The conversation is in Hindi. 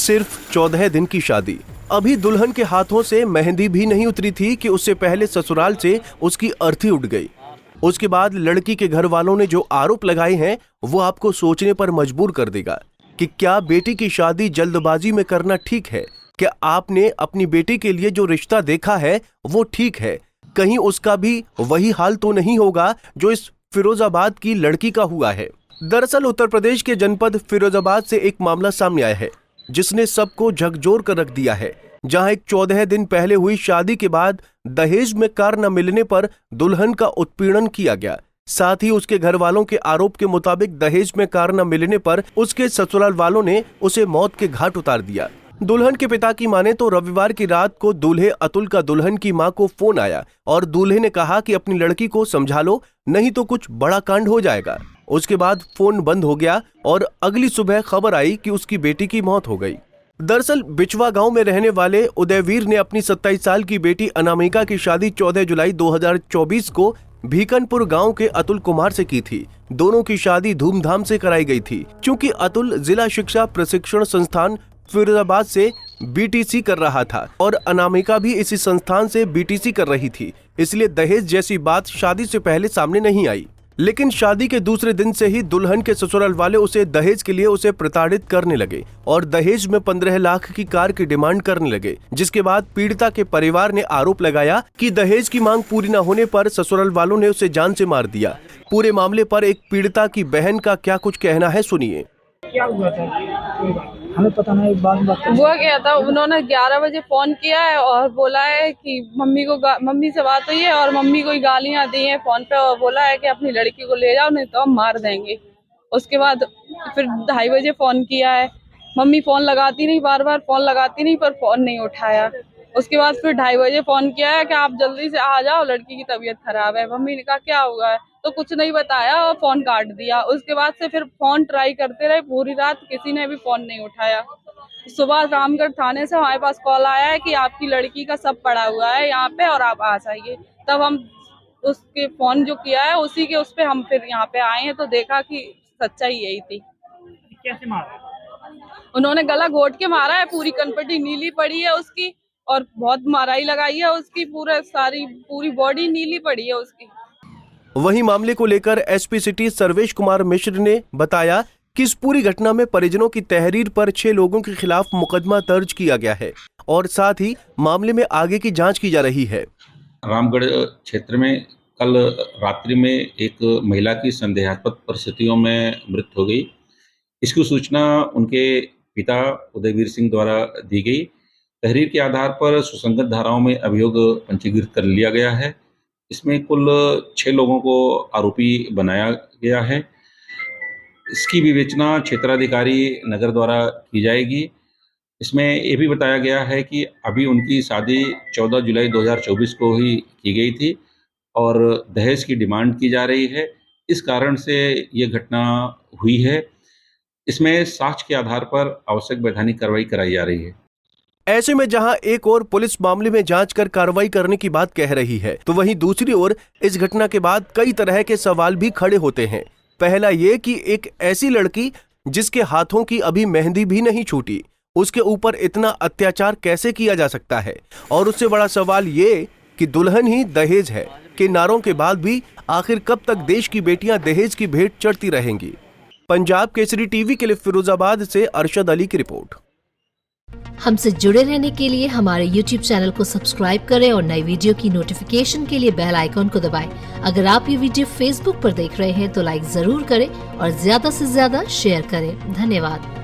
सिर्फ 14 दिन की शादी। अभी दुल्हन के हाथों से मेहंदी भी नहीं उतरी थी कि उससे पहले ससुराल से उसकी अर्थी उठ गई। उसके बाद लड़की के घर वालों ने जो आरोप लगाए हैं वो आपको सोचने पर मजबूर कर देगा कि क्या बेटी की शादी जल्दबाजी में करना ठीक है? क्या आपने अपनी बेटी के लिए जो रिश्ता देखा है वो ठीक है? कहीं उसका भी वही हाल तो नहीं होगा जो इस फिरोजाबाद की लड़की का हुआ है। दरअसल उत्तर प्रदेश के जनपद फिरोजाबाद से एक मामला सामने आया है जिसने सबको झकझोर कर रख दिया है, जहां एक 14 दिन पहले हुई शादी के बाद दहेज में कार न मिलने पर दुल्हन का उत्पीड़न किया गया। साथ ही उसके घर वालों के आरोप के मुताबिक दहेज में कार न मिलने पर उसके ससुराल वालों ने उसे मौत के घाट उतार दिया। दुल्हन के पिता की माने तो रविवार की रात को दूल्हे अतुल का दुल्हन की मां को फोन आया और दूल्हे ने कहा कि अपनी लड़की को समझा लो, नहीं तो कुछ बड़ा कांड हो जाएगा। उसके बाद फोन बंद हो गया और अगली सुबह खबर आई कि उसकी बेटी की मौत हो गई। दरअसल बिचवा गांव में रहने वाले उदयवीर ने अपनी 27 साल की बेटी अनामिका की शादी 14 जुलाई 2024 को भीकनपुर गांव के अतुल कुमार से की थी। दोनों की शादी धूमधाम से कराई गई थी। क्योंकि अतुल जिला शिक्षा प्रशिक्षण संस्थान फिरोजाबाद से बीटीसी कर रहा था और अनामिका भी इसी संस्थान से बीटीसी कर रही थी, इसलिए दहेज जैसी बात शादी से पहले सामने नहीं आई। लेकिन शादी के दूसरे दिन से ही दुल्हन के ससुराल वाले उसे दहेज के लिए उसे प्रताड़ित करने लगे और दहेज में 15 लाख की कार की डिमांड करने लगे, जिसके बाद पीड़िता के परिवार ने आरोप लगाया कि दहेज की मांग पूरी न होने पर ससुराल वालों ने उसे जान से मार दिया। पूरे मामले पर एक पीड़िता की बहन का क्या कुछ कहना है, सुनिए। क्या हुआ था हमें पता नहीं। एक बात हुआ क्या था, उन्होंने 11 बजे फोन किया है और बोला है कि मम्मी से बात हुई है और मम्मी को गालियां दी हैं फोन पे और बोला है कि अपनी लड़की को ले जाओ नहीं तो हम मार देंगे। उसके बाद फिर 2:30 बजे फोन किया है, मम्मी फोन लगाती नहीं, बार बार फोन लगाती नहीं पर फोन नहीं उठाया। उसके बाद फिर 2:30 बजे फोन किया है कि आप जल्दी से आ जाओ, लड़की की तबीयत खराब है। मम्मी ने कहा क्या हुआ है, तो कुछ नहीं बताया और फोन काट दिया। उसके बाद से फिर फोन ट्राई करते रहे पूरी रात, किसी ने भी फोन नहीं उठाया। सुबह रामगढ़ थाने से हमारे पास कॉल आया है कि आपकी लड़की का सब पड़ा हुआ है यहाँ पे और आप आ जाइए। तब हम उसके फोन जो किया है उसी के उस पे हम फिर यहाँ पे आए हैं तो देखा कि सच्चाई यही थी। कैसे मारा? उन्होंने गला घोट के मारा है, पूरी कनपटी नीली पड़ी है उसकी और बहुत माराई लगाई है उसकी, पूरी बॉडी नीली पड़ी है उसकी। वहीं मामले को लेकर एसपी सिटी सर्वेश कुमार मिश्र ने बताया कि इस पूरी घटना में परिजनों की तहरीर पर 6 लोगों के खिलाफ मुकदमा दर्ज किया गया है और साथ ही मामले में आगे की जांच की जा रही है। रामगढ़ क्षेत्र में कल रात्रि में एक महिला की संदेहास्पद परिस्थितियों में मृत्यु हो गई। इसकी सूचना उनके पिता उदयवीर सिंह द्वारा दी गई। तहरीर के आधार पर सुसंगत धाराओं में अभियोग पंजीकृत कर लिया गया है। इसमें कुल 6 लोगों को आरोपी बनाया गया है। इसकी विवेचना क्षेत्राधिकारी नगर द्वारा की जाएगी। इसमें ये भी बताया गया है कि अभी उनकी शादी 14 जुलाई 2024 को ही की गई थी और दहेज की डिमांड की जा रही है। इस कारण से ये घटना हुई है। इसमें साक्ष्य के आधार पर आवश्यक वैधानिक कार्रवाई कराई जा रही है। ऐसे में जहां एक ओर पुलिस मामले में जांच कर कार्रवाई करने की बात कह रही है, तो वहीं दूसरी ओर इस घटना के बाद कई तरह के सवाल भी खड़े होते हैं। पहला ये कि एक ऐसी लड़की जिसके हाथों की अभी मेहंदी भी नहीं छूटी, उसके ऊपर इतना अत्याचार कैसे किया जा सकता है? और उससे बड़ा सवाल ये कि दुल्हन ही दहेज है के नारों के बाद भी आखिर कब तक देश की बेटियां दहेज की भेंट चढ़ती रहेंगी? पंजाब केसरी टीवी के लिए फिरोजाबाद से अरशद अली की रिपोर्ट। हमसे जुड़े रहने के लिए हमारे YouTube चैनल को सब्सक्राइब करें और नई वीडियो की नोटिफिकेशन के लिए बेल आइकॉन को दबाएं। अगर आप ये वीडियो Facebook पर देख रहे हैं तो लाइक जरूर करें और ज्यादा से ज्यादा शेयर करें। धन्यवाद।